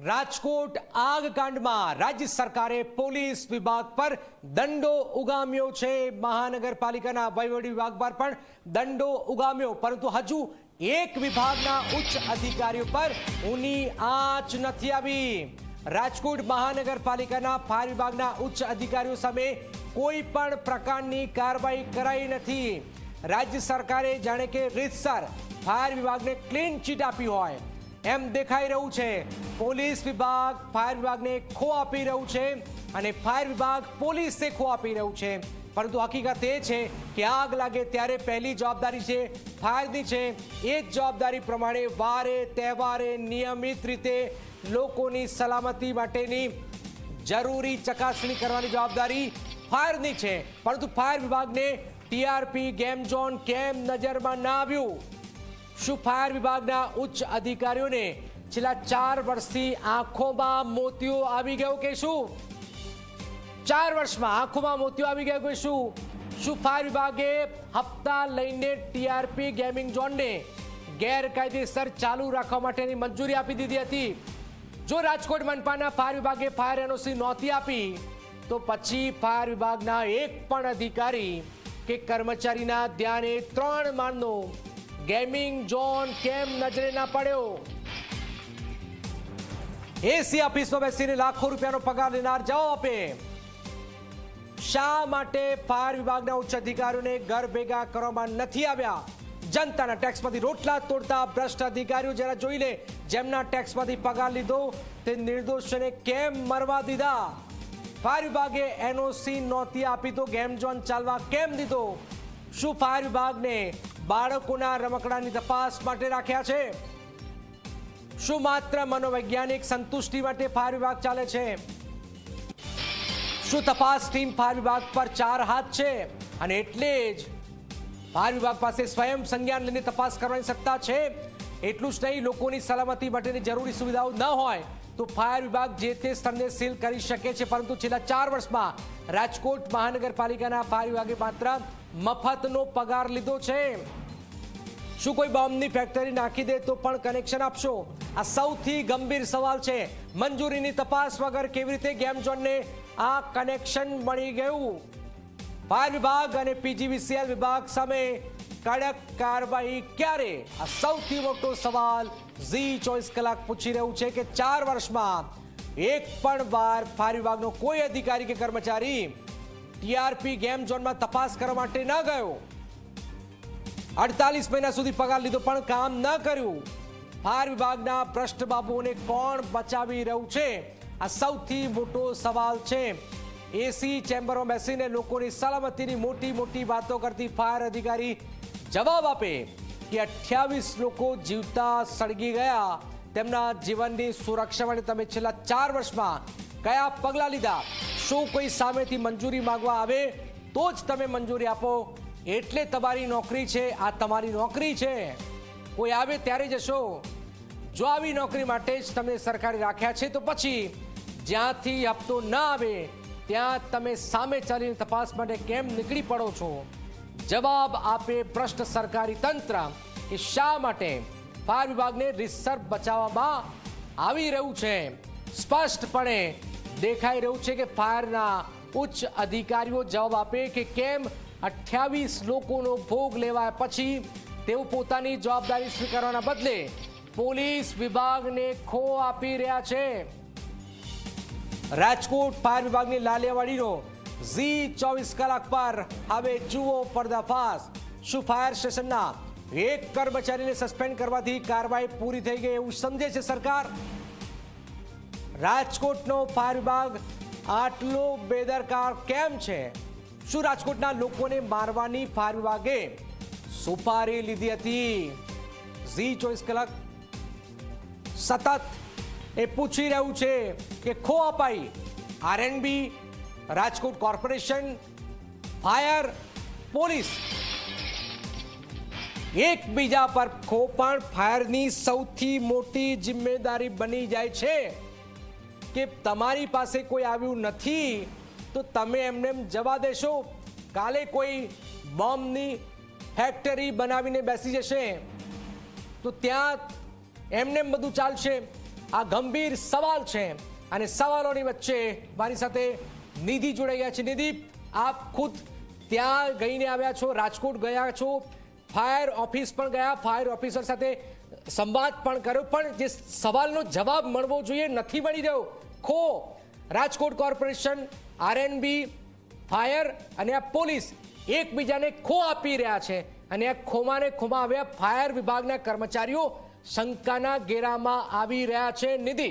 રાજકોટ આગકાંડમાં રાજ્ય સરકારે પોલીસ વિભાગ પર દંડો ઉગામ્યો છે। મહાનગરપાલિકાના વહીવટી વિભાગ પર પણ દંડો ઉગામ્યો, પરંતુ હજુ એક વિભાગના ઉચ્ચ અધિકારીઓ પર ઊની આંચ નથી આવી। રાજકોટ મહાનગરપાલિકાના ફાયર વિભાગના ઉચ્ચ અધિકારીઓ સામે કોઈ પણ પ્રકારની કાર્યવાહી કરાઈ નથી। રાજ્ય સરકારે જાણે કે રીતસર ફાયર વિભાગને ક્લીન ચીટ આપી હોય એમ દેખાઈ રહ્યું છે। પોલીસ વિભાગ ફાયર વિભાગને ખો આપી રહ્યું છે અને ફાયર વિભાગ પોલીસને ખો આપી રહ્યું છે, પરંતુ હકીકત એ છે કે આગ લાગે ત્યારે પહેલી જવાબદારી છે ફાયરની છે। એ જ જવાબદારી પ્રમાણે વારે તહેવારે નિયમિત રીતે લોકોની સલામતી માટેની જરૂરી ચકાસણી કરવાની જવાબદારી ફાયરની છે, પરંતુ ફાયર વિભાગને ટીઆરપી ગેમ ઝોન કેમ નજરમાં ના આવ્યું? શું ફાયર વિભાગના ઉચ્ચ અધિકારીઓને છેલ્લા 4 વર્ષથી આંખોમાં મોતિયો આવી ગયો કે શું? 4 વર્ષમાં આંખોમાં મોતિયો આવી ગયો કે શું ફાયર વિભાગે હપ્તા લઈને ટીઆરપી ગેમિંગ ઝોનને ગેરકાયદેસર ચાલુ રાખવા માટેની મંજૂરી આપી દીધી હતી? જો રાજકોટ મનપાના ફાયર વિભાગે ફાયર એનઓસી નહોતી આપી તો પછી ફાયર વિભાગના એક પણ અધિકારી કે કર્મચારીના ધ્યાને 3 માળનો ગેમિંગ ઝોન કેમ નજરે ના પડ્યો? એસી ઓફિસમાં બેસીને લાખો રૂપિયાનો પગાર લેનાર જવાબ આપે। શા માટે ફાયર વિભાગના ઉચ્ચ અધિકારીઓને ઘર ભેગા કરવામાં નથી આવ્યા? જનતાના ટેક્સમાંથી રોટલા તોડતા ભ્રષ્ટ અધિકારીઓ જરા જોઈ લે, જેમના ટેક્સમાંથી પગાર લીધો તે નિર્દોષને કેમ મરવા દીધા? ફાયર વિભાગે એનઓસી નહોતી આપી તો ગેમ ઝોન ચાલવા કેમ દીધો? શું ફાયર વિભાગને બાળકોના રમકડાની તપાસ માટે રાખ્યા છે? શું માત્ર મનોવૈજ્ઞાનિક સંતુષ્ટિ માટે ફાયર વિભાગ ચાલે છે? શું તપાસ ટીમ ફાયર વિભાગ પર 4 હાથ છે અને એટલે જ ફાયર વિભાગ પાસે સ્વયં સંજ્ઞાન લઈને તપાસ કરવાની સત્તા છે? એટલું જ નહીં, લોકોની સલામતી માટેની જરૂરી સુવિધાઓ ન હોય તો ફાયર વિભાગ જે તે સ્થળને સીલ કરી શકે છે, પરંતુ છેલ્લા 4 વર્ષમાં રાજકોટ મહાનગરપાલિકાના ફાયર વિભાગે માત્ર મફતનો પગાર લીધો છે। શું કોઈ બોમ્બની ફેક્ટરી નાખી દે તો પણ કનેક્શન આપશો? આ સૌથી ગંભીર સવાલ છે। મંજૂરીની તપાસ વગર કેવી રીતે ગેમ ઝોનને આ કનેક્શન મળી ગયું? ફાયર વિભાગ અને પીજીવીસીએલ વિભાગ સામે કડક કાર્યવાહી ક્યારે? આ સૌથી મોટો સવાલ ઝી 24 કલાક પૂછી રહ્યું છે કે 4 વર્ષમાં એક પણ વાર ફાયર વિભાગનો કોઈ અધિકારી કે કર્મચારી ટીઆરપી ગેમ ઝોનમાં તપાસ કરવા માટે ન ગયો। 48 મહિના સુધી પગાર લીધો પણ કામ ન કર્યું। ફાયર વિભાગના ભ્રષ્ટ બાબુઓને કોણ બચાવી રહ્યું છે? આ સૌથી મોટો સવાલ છે। એસી ચેમ્બરમાં બેસીને લોકોની સલામતીની મોટી મોટી વાતો કરતી ફાયર અધિકારી જવાબ આપે કે 28 લોકો જીવતા સળગી ગયા, તેમના જીવનની સુરક્ષા માટે તમે છેલ્લા 4 વર્ષમાં કયા પગલાં લીધા? શું કોઈ સામેથી મંજૂરી માંગવા આવે તો જ તમે મંજૂરી આપો? એટલે તમારી નોકરી છે, આ તમારી નોકરી છે, કોઈ આવે ત્યારે જશો? જો આવી નોકરી માટે જ તમને સરકારે રાખ્યા છે તો પછી જ્યાંથી હપ્તો ન આવે ત્યાં તમે સામે ચાલીને તપાસ માટે કેમ નીકળી પડો છો? જવાબ આપે ભ્રષ્ટ સરકારી તંત્ર કે શા માટે ફાયર વિભાગને રીતસર બચાવવામાં આવી રહ્યું છે। સ્પષ્ટપણે દેખાઈ રહ્યું છે કે ફાયરના ઉચ્ચ અધિકારીઓ જવાબ આપે કે કેમ 28 લોકોનો ભોગ લેવાયા પછી તેઓ પોતાની જવાબદારી સ્વીકારવાના બદલે પોલીસ વિભાગને ખો આપી રહ્યા છે। રાજકોટ ફાયર વિભાગની લાલિયાવાડીનો ઝી 24 કલાક પર હવે જુઓ પર્દાફાશ। શું ફાયર સ્ટેશનના એક કર્મચારીને સસ્પેન્ડ કરવાથી કાર્યવાહી પૂરી થઈ ગઈ એવું સમજે છે સરકાર? રાજકોટનો ફાયર વિભાગ આટલો બેદરકાર કેમ છે? શું રાજકોટના લોકોને મારવાની ફાયર વિભાગે સુપારી લીધી હતી? ઝી 24 કલાક સતત એ પૂછી રહ્યું છે કે ખો અપાઈ RNB, Rajkot corporation, fire, police એકબીજા પર ખો, પણ ફાયરની સૌથી મોટી જિમ્મેદારી બની જાય છે કે તમારી પાસે કોઈ આવ્યું નથી તો તમે એમને જવા દેશો? કાલે કોઈ બોમ્બની ફેક્ટરી બનાવીને બેસી જશે તો ત્યાં એમને બધું ચાલશે? આ ગંભીર સવાલ છે અને સવાલોની વચ્ચે મારી સાથે નિધિ જોડાઈ ગયા છે. નિધિ, આપ ખુદ ત્યાં ગઈને આવ્યા છો, રાજકોટ ગયા છો, ફાયર ઓફિસ પણ ગયા, ફાયર ઓફિસર સાથે સંવાદ પણ કર્યો, પણ જે સવાલનો જવાબ મળવો જોઈએ નથી મળી રહ્યો. ખો રાજકોટ કોર્પોરેશન, આરએનબી, ફાયર અને આ પોલીસ એકબીજાને ખો આપી રહ્યા છે અને આ ખોમાને આવ્યા ફાયર વિભાગના કર્મચારીઓ શંકાના ઘેરામાં આવી રહ્યા છે. નિધિ,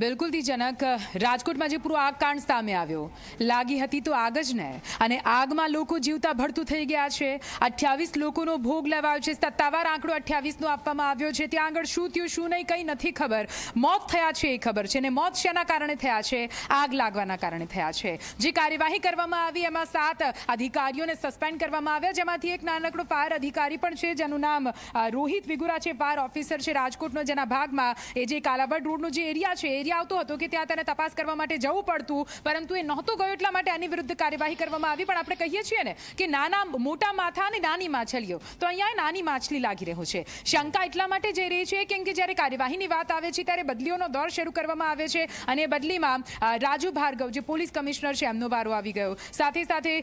બિલકુલથી જનક, રાજકોટમાં જે પૂરો આગકાંડ સામે આવ્યો, લાગી હતી તો આગ જ ને, અને આગમાં લોકો જીવતા ભડતું થઈ ગયા છે. 28 લોકોનો ભોગ લેવાયો છે. સત્તાવાર આંકડો 28નો આપવામાં આવ્યો છે. ત્યાં આગળ શું થયું શું નહીં કંઈ નથી ખબર. મોત થયા છે એ ખબર છે, ને મોત શેના કારણે થયા છે? આગ લાગવાના કારણે થયા છે. જે કાર્યવાહી કરવામાં આવી એમાં 7 અધિકારીઓને સસ્પેન્ડ કરવામાં આવ્યા, જેમાંથી એક નાનકડો ફાયર અધિકારી પણ છે જેનું નામ રોહિત વિગુરા છે, ફાયર ઓફિસર છે રાજકોટનો, જેના ભાગમાં એ જે કાલાવડ રોડનો જે એરિયા છે આવતો હતો કે ત્યાં તેને તપાસ કરવા માટે જવું પડતું, પરંતુ એ નહોતો ગયો, એટલા માટે આની વિરુદ્ધ કાર્યવાહી કરવામાં આવી. પણ આપણે કહીએ છીએ ને કે નાના મોટા માથા અને નાની માછલીઓ, તો અહીંયા નાની માછલી લાગી રહ્યું છે. શંકા એટલા માટે જઈ રહી છે કેમ કે જ્યારે કાર્યવાહીની વાત આવે છે ત્યારે બદલીઓનો દોર શરૂ કરવામાં આવે છે અને બદલીમાં રાજુ ભાર્ગવ જે પોલીસ કમિશનર છે એમનો વારો આવી ગયો. સાથે સાથે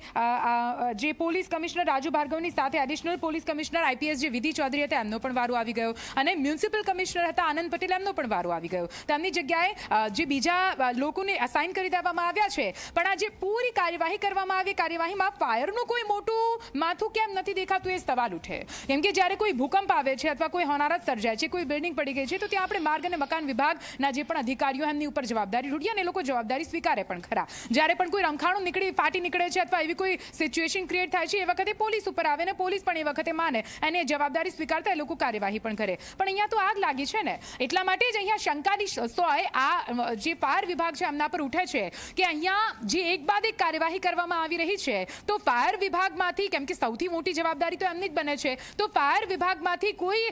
જે પોલીસ કમિશનર રાજુ ભાર્ગવની સાથે એડિશનલ પોલીસ કમિશનર આઈપીએસ જે વિધિ ચૌધરી હતા એમનો પણ વારો આવી ગયો, અને મ્યુનિસિપલ કમિશનર હતા આનંદ પટેલ, એમનો પણ વારો આવી ગયો. તેમની જગ્યાએ જે બીજા લોકોને અસાઇન કરી દેવામાં આવ્યા છે. પણ આ જે પૂરી કાર્યવાહી કરવામાં આવી, કાર્યવાહીમાં ફાયરનું કોઈ મોટું માથું કેમ નથી દેખાતું એ સવાલ ઉઠે. કેમ કે જ્યારે કોઈ ભૂકંપ આવે છે અથવા કોઈ હોનારત સર્જાય છે, કોઈ બિલ્ડિંગ પડી ગઈ છે, તો ત્યાં આપણે માર્ગ અને મકાન વિભાગના જે પણ અધિકારીઓ એમની ઉપર જવાબદારી ઢૂંઢીએ અને એ લોકો જવાબદારી સ્વીકારે પણ ખરા. જ્યારે પણ કોઈ રમખાણું ફાટી નીકળે છે અથવા એવી કોઈ સિચ્યુએશન ક્રિએટ થાય છે, એ વખતે પોલીસ ઉપર આવે ને પોલીસ પણ એ વખતે માને અને જવાબદારી સ્વીકારતા એ લોકો કાર્યવાહી પણ કરે. પણ અહીંયા તો આગ લાગી છે ને, એટલા માટે જ અહીંયા શંકાની સોય આ જે ફાયર વિભાગ છે એમના પર ઉઠે છે કે અહીંયા જે એક બાદ એક કાર્યવાહી કરવામાં આવી રહી છે, તો ફાયર વિભાગમાંથી, કેમ કે સૌથી મોટી જવાબદારી તો એમની જ બને છે, તો ફાયર વિભાગમાંથી કોઈ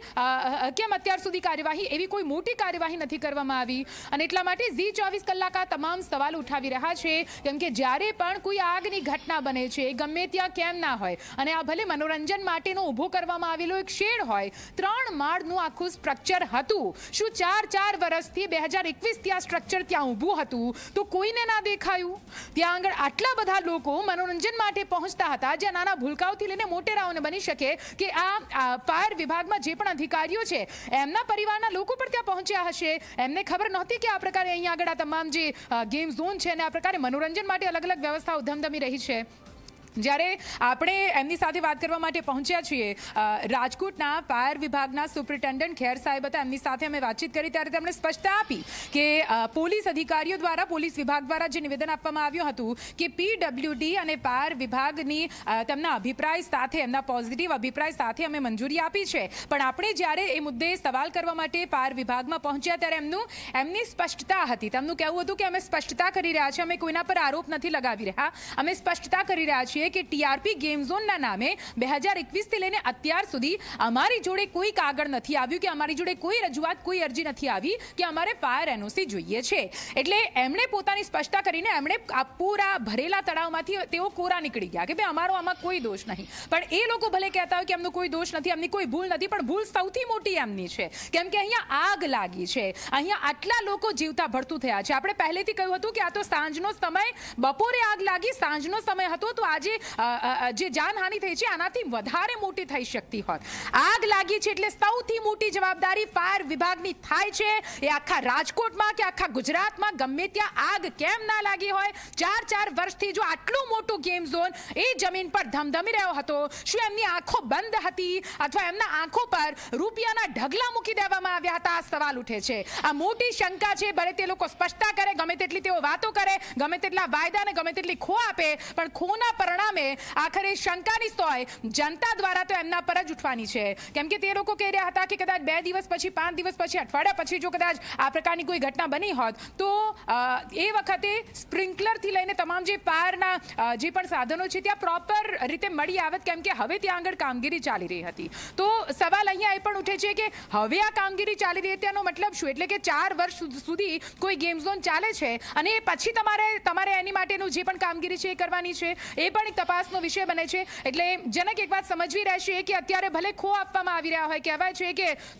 કેમ અત્યાર સુધી કાર્યવાહી, એવી કોઈ મોટી કાર્યવાહી નથી કરવામાં આવી. અને એટલા માટે ઝી 24 કલાક આ તમામ સવાલ ઉઠાવી રહ્યા છે. કેમ કે જ્યારે પણ કોઈ આગની ઘટના બને છે, ગમે ત્યાં કેમ ના હોય, અને આ ભલે મનોરંજન માટેનો ઊભો કરવામાં આવેલો એક શેડ હોય, 3 માળનું આખું સ્ટ્રક્ચર હતું. શું 4 વર્ષથી 2021 આ સ્ટ્રક્ચર ત્યાં ઊભું હતું તો કોઈને ના દેખાયું? ત્યાં આગળ આટલા બધા લોકો મનોરંજન માટે પહોંચતા હતા, જ્યાં નાના ભૂલકાઓથી લઈને મોટેરાઓને બની શકે કે આ ફાયર વિભાગમાં જે પણ અધિકારીઓ છે એમના પરિવારના લોકો પણ ત્યાં પહોંચ્યા હશે. એમને ખબર નહોતી કે આ પ્રકારે અહીંયા આગળ આ તમામ જે ગેમ ઝોન છે અને આ પ્રકારે મનોરંજન માટે અલગ અલગ વ્યવસ્થાઓ ધમધમી રહી છે. જ્યારે આપણે એમની સાથે વાત કરવા માટે પહોંચ્યા છીએ, રાજકોટના ફાયર વિભાગના સુપ્રિન્ટેન્ડન્ટ ખેર સાહેબ હતા, એમની સાથે અમે વાતચીત કરી ત્યારે તેમણે સ્પષ્ટતા આપી કે પોલીસ અધિકારીઓ દ્વારા, પોલીસ વિભાગ દ્વારા જે નિવેદન આપવામાં આવ્યું હતું કે પીડબ્લ્યુડી અને ફાયર વિભાગની તેમના અભિપ્રાય સાથે, એમના પોઝિટિવ અભિપ્રાય સાથે અમે મંજૂરી આપી છે. પણ આપણે જ્યારે એ મુદ્દે સવાલ કરવા માટે ફાયર વિભાગમાં પહોંચ્યા ત્યારે એમની સ્પષ્ટતા હતી. તેમનું કહેવું હતું કે અમે સ્પષ્ટતા કરી રહ્યા છીએ, અમે કોઈના પર આરોપ નથી લગાવી રહ્યા, અમે સ્પષ્ટતા કરી રહ્યા છીએ કે ટીઆરપી ગેમ ઝોનના નામે 2021 થી લઈને અત્યાર સુધી અમારી જોડે કોઈ કાગળ નથી આવ્યું કે અમારી જોડે કોઈ રજૂઆત, કોઈ અરજી નથી આવી કે અમારે ફાયર એનઓસી જોઈએ છે. એટલે એમણે પોતાની સ્પષ્ટતા કરીને એમણે આ પૂરા ભરેલા તળાવમાંથી તેઓ કોરા નીકળી ગયા કે ભાઈ અમારો આમાં કોઈ દોષ નહીં. પણ એ લોકો ભલે કહેતા હોય કે એમનો કોઈ દોષ નથી, એમની કોઈ ભૂલ નથી, પણ ભૂલ સૌથી મોટી એમની છે. કેમ કે અહીંયા આગ લાગી છે, અહીંયા આટલા લોકો જીવતા ભડતું થયા છે. આપણે પહેલેથી કહ્યું હતું કે આ તો સાંજનો સમય, બપોરે આગ લાગી, સાંજનો સમય હતો, તો આજે જે જાનહાનિ થઈ છે આનાથી વધારે મોટી થઈ શકતી હોત. આગ લાગી છે એટલે સૌથી મોટી જવાબદારી ફાયર વિભાગની થાય છે. એ આખા રાજકોટમાં કે આખા ગુજરાતમાં ગમે ત્યાં આગ કેમ ના લાગી હોય? 4 વર્ષથી જો આટલું મોટું ગેમ ઝોન એ જમીન પર ધમધમી રહ્યો હતો, શું એમની આંખો બંધ હતી અથવા એમના આંખો પર રૂપિયાના ઢગલા મૂકી દેવામાં આવ્યા હતા? આ સવાલ ઉઠે છે. આ મોટી શંકા છે. ભલે તે લોકો સ્પષ્ટતા કરે, ગમે તેટલી તેઓ વાતો કરે, ગમે તેટલા વાયદા અને ગમે તેટલી ખો આપે, પણ ખોના પરિણામે આખરે શંકાની સોય જનતા દ્વારા તો એમના પર જ ઉઠવાની છે. કેમ કે તે લોકો કહી રહ્યા હતા કે કદાચ 2 દિવસ પછી, 5 દિવસ પછી, અઠવાડિયા પછી જો કદાચ આ પ્રકારની કોઈ ઘટના બની હોત તો એ વખતે સ્પ્રિંકલરથી લઈને તમામ જે ફાયરના જે પણ સાધનો છે ત્યાં પ્રોપર રીતે મળી આવત. કેમ કે હવે ત્યાં આગળ કામગીરી ચાલી રહી હતી. તો સવાલ અહીંયા એ પણ ઉઠે છે કે હવે આ કામગીરી ચાલી રહી તેનો મતલબ શું? એટલે કે 4 વર્ષ સુધી કોઈ ગેમ ઝોન ચાલે છે અને પછી તમારે એની માટેનું જે પણ કામગીરી છે એ કરવાની છે, એ પણ એક તપાસનો વિષય બને છે. એટલે જનક એક વાત સમજવી રહેશે કે અત્યારે ભલે ખો આપવામાં આવી રહ્યા હોય, કહેવાય છે કે